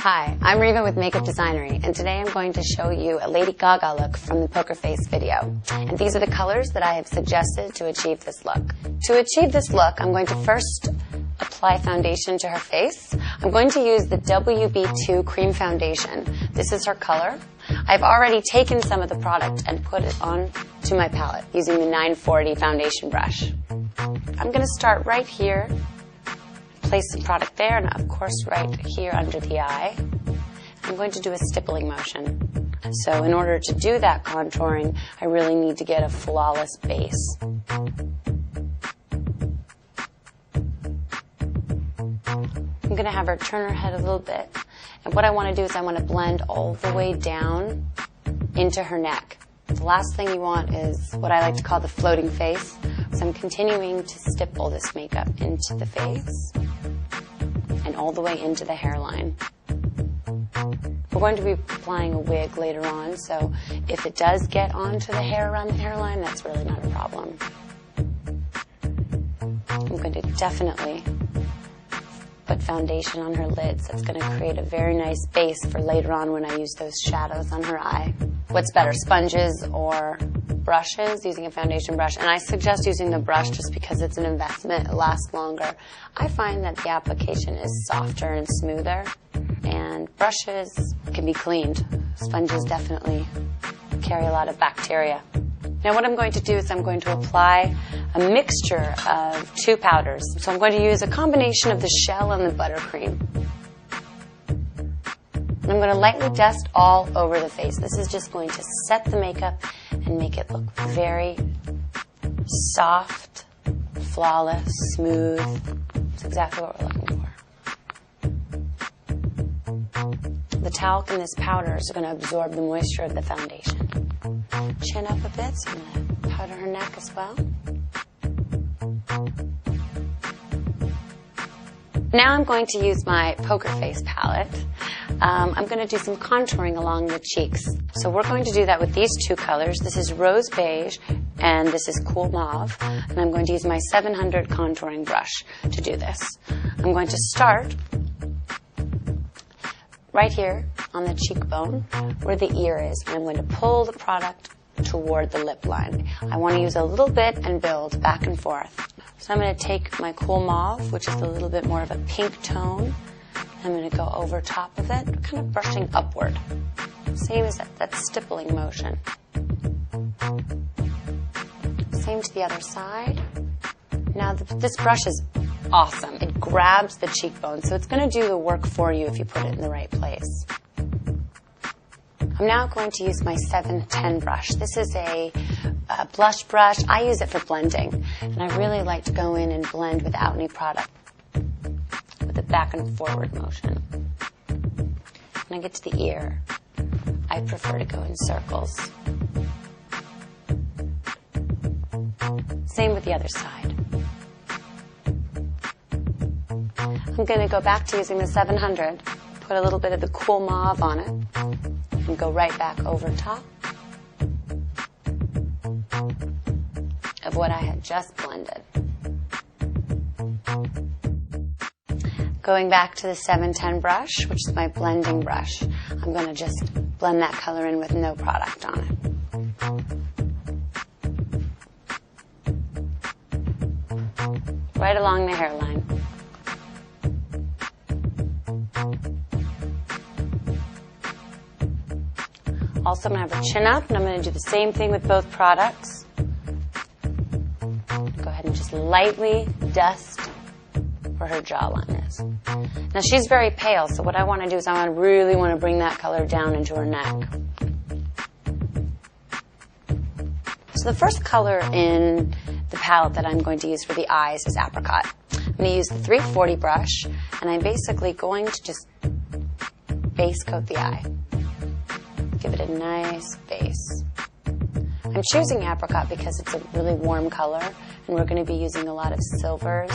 Hi, I'm Reva with Makeup Designery, and today I'm going to show you a Lady Gaga look from the Poker Face video. And these are the colors that I have suggested to achieve this look. To achieve this look, I'm going to first apply foundation to her face. I'm going to use the WB2 Cream Foundation. This is her color. I've already taken some of the product and put it on to my palette using the 940 foundation brush. I'm going to start right here. Place some product there, and of course right here under the eye. I'm going to do a stippling motion. So in order to do that contouring, I really need to get a flawless base. I'm going to have her turn her head a little bit. And what I want to do is I want to blend all the way down into her neck. The last thing you want is what I like to call the floating face. So I'm continuing to stipple this makeup into the face and all the way into the hairline. We're going to be applying a wig later on, so if it does get onto the hair around the hairline, that's really not a problem. I'm going to definitely put foundation on her lids. That's going to create a very nice base for later on when I use those shadows on her eye. What's better, sponges or brushes? Using a foundation brush. And I suggest using the brush just because it's an investment. It lasts longer. I find that the application is softer and smoother, and brushes can be cleaned. Sponges definitely carry a lot of bacteria. Now what I'm going to do is I'm going to apply a mixture of two powders. So I'm going to use a combination of the shell and the buttercream. And I'm going to lightly dust all over the face. This is just going to set the makeup and make it look very soft, flawless, smooth. That's exactly what we're looking for. The talc and this powder is going to absorb the moisture of the foundation. Chin up a bit, so I'm going to powder her neck as well. Now I'm going to use my Poker Face palette. I'm going to do some contouring along the cheeks. So we're going to do that with these two colors. This is Rose Beige and this is Cool Mauve. And I'm going to use my 700 contouring brush to do this. I'm going to start right here on the cheekbone where the ear is. And I'm going to pull the product toward the lip line. I want to use a little bit and build back and forth. So I'm going to take my Cool Mauve, which is a little bit more of a pink tone. I'm going to go over top of it, kind of brushing upward. Same as that stippling motion. Same to the other side. Now this brush is awesome. It grabs the cheekbone, so it's going to do the work for you if you put it in the right place. I'm now going to use my 710 brush. This is a blush brush. I use it for blending, and I really like to go in and blend without any product, with a back and forward motion. When I get to the ear, I prefer to go in circles. Same with the other side. I'm going to go back to using the 700, put a little bit of the Cool Mauve on it, and go right back over top of what I had just blended. Going back to the 710 brush, which is my blending brush, I'm going to just blend that color in with no product on it. Right along the hairline. Also, I'm going to have her chin up, and I'm going to do the same thing with both products. Go ahead and just lightly dust where her jawline is. Now, she's very pale, so what I want to do is I really want to bring that color down into her neck. So the first color in the palette that I'm going to use for the eyes is Apricot. I'm going to use the 340 brush, and I'm basically going to just base coat the eye. Give it a nice base. I'm choosing Apricot because it's a really warm color, and we're going to be using a lot of silvers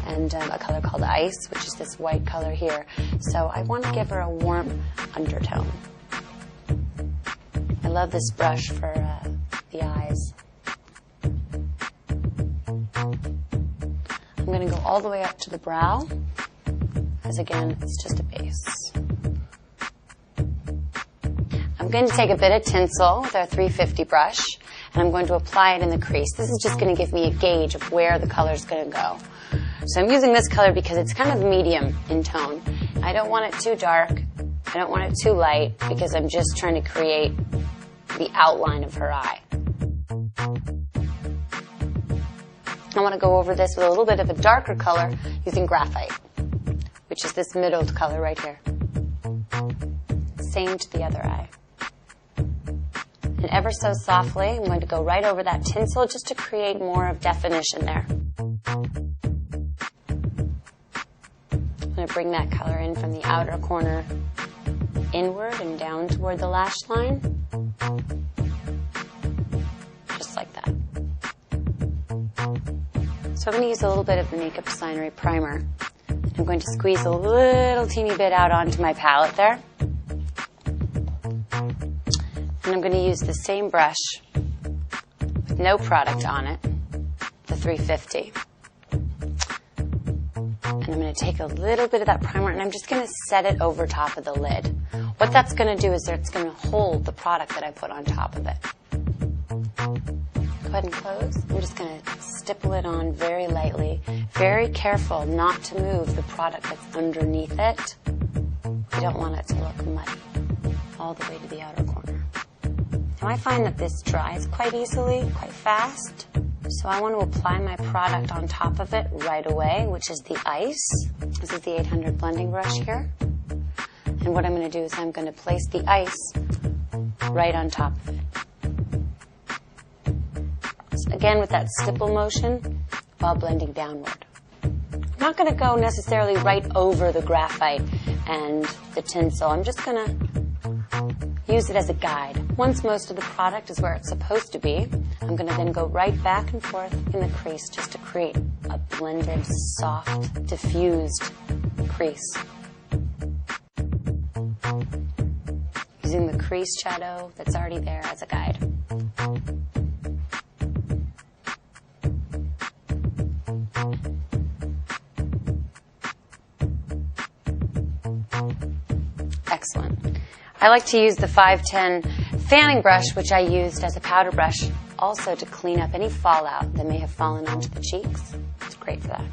and a color called Ice, which is this white color here. So I want to give her a warm undertone. I love this brush for the eyes. I'm going to go all the way up to the brow, as again, it's just a base. I'm going to take a bit of tinsel with our 350 brush, and I'm going to apply it in the crease. This is just going to give me a gauge of where the color is going to go. So I'm using this color because it's kind of medium in tone. I don't want it too dark. I don't want it too light because I'm just trying to create the outline of her eye. I want to go over this with a little bit of a darker color using graphite, which is this middle color right here. Same to the other eye. And ever so softly, I'm going to go right over that tinsel just to create more of definition there. I'm going to bring that color in from the outer corner inward and down toward the lash line. Just like that. So I'm going to use a little bit of the Makeup Designery primer. I'm going to squeeze a little teeny bit out onto my palette there. And I'm going to use the same brush with no product on it, the 350. And I'm going to take a little bit of that primer and I'm just going to set it over top of the lid. What that's going to do is it's going to hold the product that I put on top of it. Go ahead and close. I'm just going to stipple it on very lightly. Very careful not to move the product that's underneath it. You don't want it to look muddy all the way to the outer corner. Now I find that this dries quite easily, quite fast. So I want to apply my product on top of it right away, which is the ice. This is the 800 blending brush here. And what I'm going to do is I'm going to place the ice right on top of it. So again, with that stipple motion while blending downward. I'm not going to go necessarily right over the graphite and the tinsel. I'm just going to use it as a guide. Once most of the product is where it's supposed to be, I'm going to then go right back and forth in the crease just to create a blended, soft, diffused crease. Using the crease shadow that's already there as a guide. Excellent. I like to use the 510 fanning brush, which I used as a powder brush, also to clean up any fallout that may have fallen onto the cheeks. It's great for that.